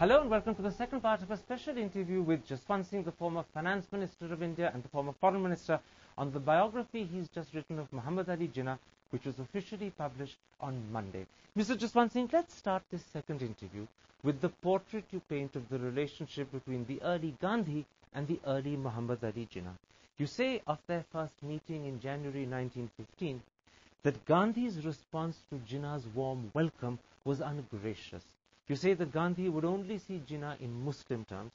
Hello and welcome to the second part of a special interview with Jaswant Singh, the former Finance Minister of India and the former Foreign Minister, on the biography he's just written of Mohammed Ali Jinnah, which was officially published on Monday. Mr. Jaswant Singh, let's start this second interview with the portrait you paint of the relationship between the early Gandhi and the early Mohammed Ali Jinnah. You say of their first meeting in January 1915 that Gandhi's response to Jinnah's warm welcome was ungracious. You say that Gandhi would only see Jinnah in Muslim terms,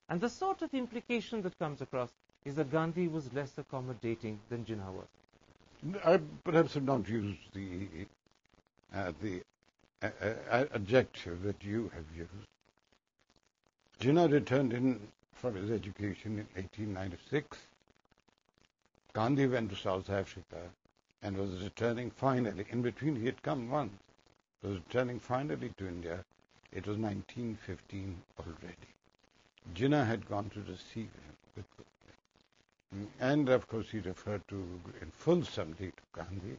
and the sort of implication that comes across is that Gandhi was less accommodating than Jinnah was. I perhaps have not used the adjective that you have used. Jinnah returned in from his education in 1896. Gandhi went to South Africa and was returning finally. In between, he had come once. Was returning finally to India. It was 1915 already. Jinnah had gone to receive him. And of course he referred to in full summary to Gandhi.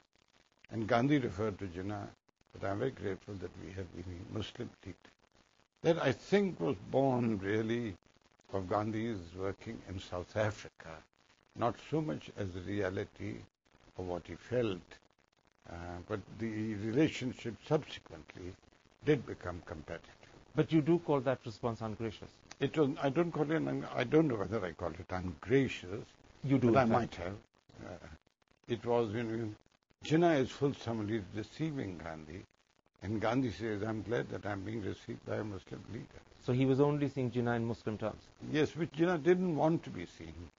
And Gandhi referred to Jinnah, but I'm very grateful that we have been a Muslim leader. That I think was born really of Gandhi's working in South Africa, not so much as the reality of what he felt, but the relationship subsequently did become competitive. But you do call that response ungracious? It was. I don't call it. I don't know whether I call it ungracious. You do. But I might have. It was Jinnah is full summary receiving Gandhi, and Gandhi says, "I'm glad that I'm being received by a Muslim leader." So he was only seeing Jinnah in Muslim terms. Yes, which Jinnah didn't want to be seen.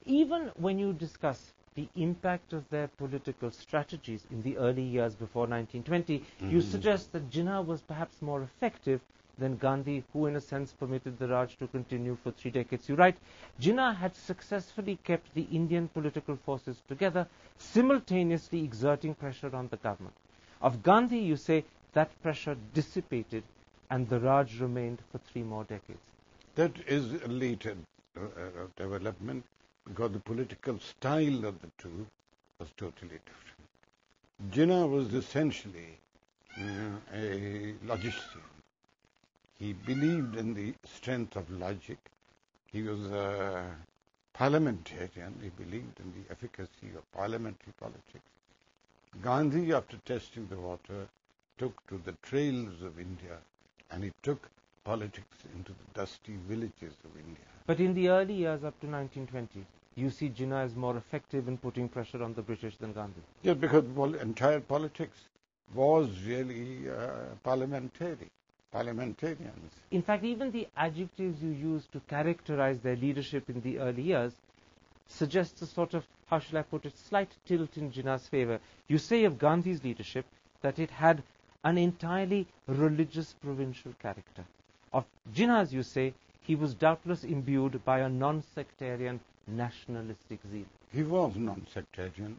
Even when you discuss the impact of their political strategies in the early years before 1920, you suggest that Jinnah was perhaps more effective than Gandhi, who in a sense permitted the Raj to continue for 3 decades. You write, Jinnah had successfully kept the Indian political forces together, simultaneously exerting pressure on the government. Of Gandhi, you say, that pressure dissipated and the Raj remained for 3 more decades. That is a later development, because the political style of the two was totally different. Jinnah was essentially a logician. He believed in the strength of logic. He was a parliamentarian. He believed in the efficacy of parliamentary politics. Gandhi, after testing the water, took to the trails of India, and he took politics into the dusty villages of India. But in the early years up to 1920, you see Jinnah as more effective in putting pressure on the British than Gandhi. Yes, because entire politics was really parliamentarians. In fact, even the adjectives you use to characterize their leadership in the early years suggests a sort of, how shall I put it, slight tilt in Jinnah's favor. You say of Gandhi's leadership that it had an entirely religious provincial character. Of Jinnah's, you say, he was doubtless imbued by a non-sectarian nationalistic zeal. He was non-sectarian.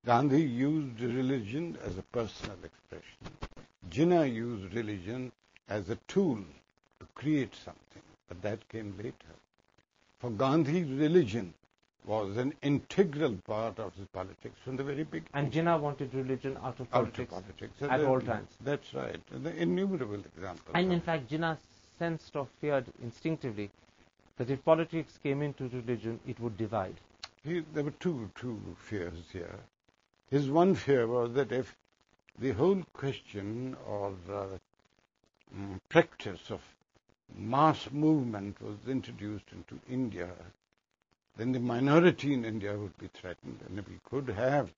Gandhi used religion as a personal expression. Jinnah used religion as a tool to create something, but that came later. For Gandhi, religion was an integral part of his politics from the very beginning. And Jinnah wanted religion out of politics at all times. That's right. And the innumerable examples. And in fact, Jinnah sensed or feared instinctively that if politics came into religion, it would divide. There were two fears here. His one fear was that if the whole question of practice of mass movement was introduced into India, then the minority in India would be threatened, and we could have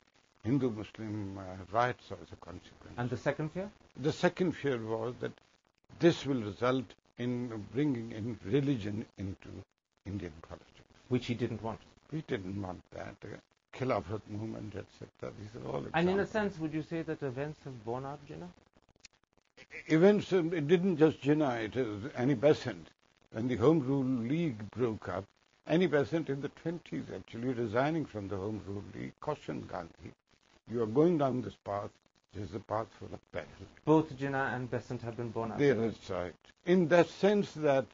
Hindu-Muslim riots as a consequence. And the second fear? The second fear was that this will result in bringing in religion into Indian politics. Which he didn't want. He didn't want that. Khilafat movement, etc. These are all examples. And in a sense, would you say that events have borne out Jinnah? Events, it didn't just Jinnah, it is Annie Besant. When the Home Rule League broke up, Annie Besant in the 20s actually resigning from the Home Rule League cautioned Gandhi, you are going down this path, it is a path full of peril. Both Jinnah and Besant have been borne out. That's right. In that sense that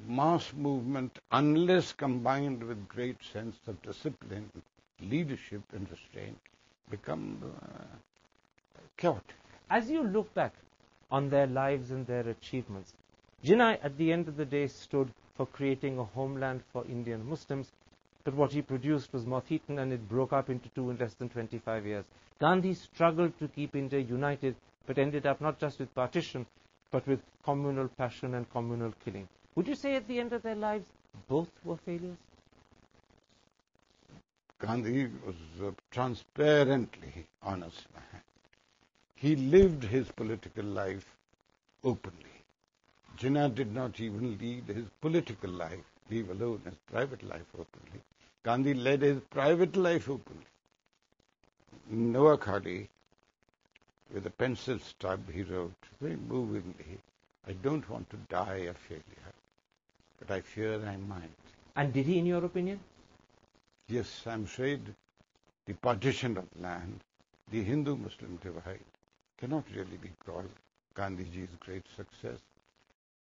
mass movement, unless combined with great sense of discipline, leadership and restraint, become chaotic. As you look back on their lives and their achievements, Jinnah, at the end of the day, stood for creating a homeland for Indian Muslims, but what he produced was moth-eaten and it broke up into two in less than 25 years. Gandhi struggled to keep India united, but ended up not just with partition, but with communal passion and communal killing. Would you say at the end of their lives, both were failures? Gandhi was a transparently honest man. He lived his political life openly. Jinnah did not even lead his political life, leave alone his private life openly. Gandhi led his private life openly. Noah Khadi, with a pencil stub, he wrote very movingly, "I don't want to die a failure, but I fear I might." And did he, in your opinion? Yes, I'm afraid the partition of land, the Hindu-Muslim divide, cannot really be called Gandhiji's great success.